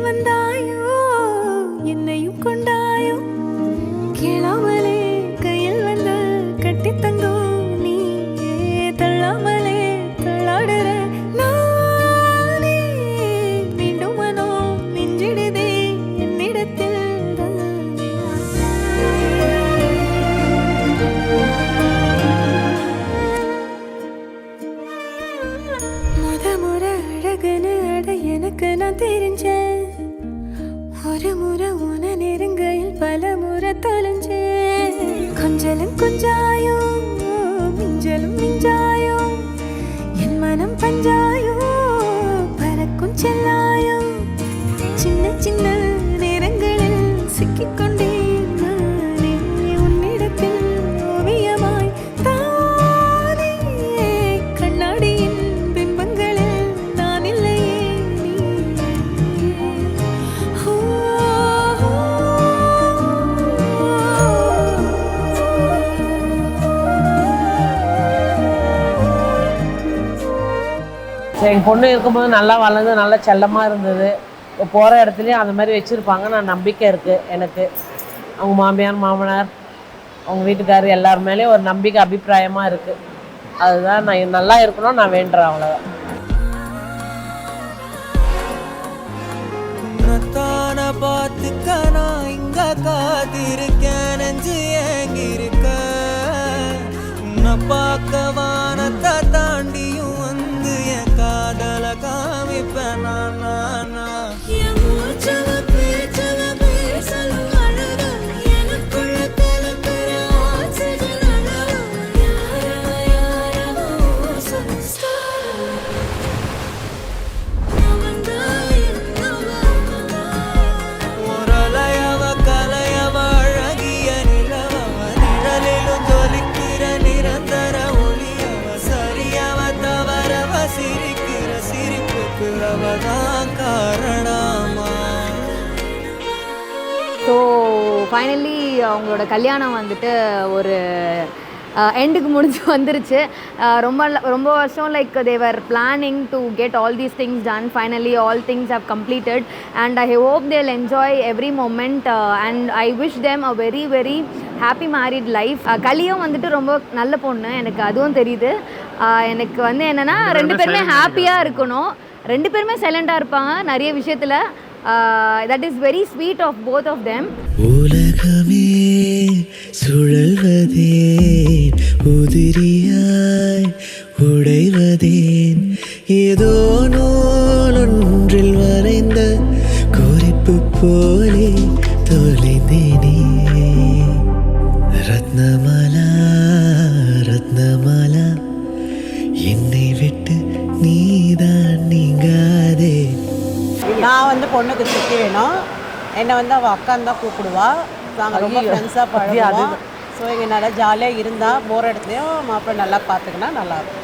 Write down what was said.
வந்தாயோ என்னையும் கொண்டாயோ கேளாமலே கையில் வந்து கட்டி தங்கோ நீ தள்ளாமலே தள்ளாடுற நானே மீண்டும் மனோ நெஞ்சிடுதே என்னிடத்தில் முறை அழகுன்னு அட எனக்கு நான் தெரிஞ்சேன் ஒரு முறை உன நெருங்கையில் பல முறை தொலைஞ்சேன் கொஞ்சலும் கொஞ்சாயோ மிஞ்சலும் மிஞ்சாயோ என் மனம் பஞ்சாயோ பறக்கும் செல்லாயோ சின்ன சின்ன நேரங்களில் சிக்கிக்கொண்டேன் நானே உன்னிடத்தில் ஓவியமாய் தானே கண்ணாடியின் பிம்பங்களில் நான் இல்லையே எங்கள் பொண்ணு இருக்கும்போது நல்லா வளர்ந்து நல்லா செல்லமாக இருந்தது. இப்போ போகிற இடத்துலையும் அந்த மாதிரி வச்சுருப்பாங்க. நான் நம்பிக்கை இருக்குது எனக்கு. அவங்க மாமியார் மாமனார் அவங்க வீட்டுக்காரர் எல்லார் மேலேயும் ஒரு நம்பிக்கை அபிப்பிராயமாக இருக்குது. அதுதான் நான் நல்லா இருக்கணும் நான் வேண்டுறேன். அவ்வளோதான். பார்த்துக்க நான் இங்க காத்திருக்கேன் நெஞ்சு ஏங்கிருக்க உன்னை பார்க்க வானத்தை தாண்டியும் வந்து என் காதல காமிப்பேன் நான் ஸோ ஃபைனலி அவங்களோட கல்யாணம் வந்துட்டு ஒரு எண்டுக்கு முடிஞ்சு வந்துருச்சு. ரொம்ப வருஷம் like they were planning to get all these things done. Finally all things have completed and I hope they'll enjoy every moment and I wish them a very very happy married life. கலியும் வந்துட்டு ரொம்ப நல்ல பொண்ணு, எனக்கு அதுவும் தெரியுது. எனக்கு வந்து என்னென்னா 2 பேருமே ஹாப்பியாக இருக்கணும். 2 பேருமே சைலண்டாக இருப்பாங்க நிறைய விஷயத்தில். that is very sweet of both of them. உலகமே சுழல்வதேன் உதிரியாய் உடைவதேன் ஏதோ நூலொன்றில் வரைந்த குறிப்பு போலே தொலைந்தேனே ரத்னமாலா ரத்னமாலா என்னை விட்டு நீதான் நீங்காதே. நான் வந்து பொண்ணுக்கு சித்தி வேணும். என்னை வந்து அவள் அக்கான்னு தான் கூப்பிடுவா. நாங்கள் ரொம்ப ஃப்ரெண்ட்ஸாக பழகுவோம். ஸோ இங்கே நல்லா ஜாலியாக இருந்தால் போகிற இடத்துலையும் மாப்பிள்ளை நல்லா பார்த்துக்கினா நல்லாயிருக்கும்.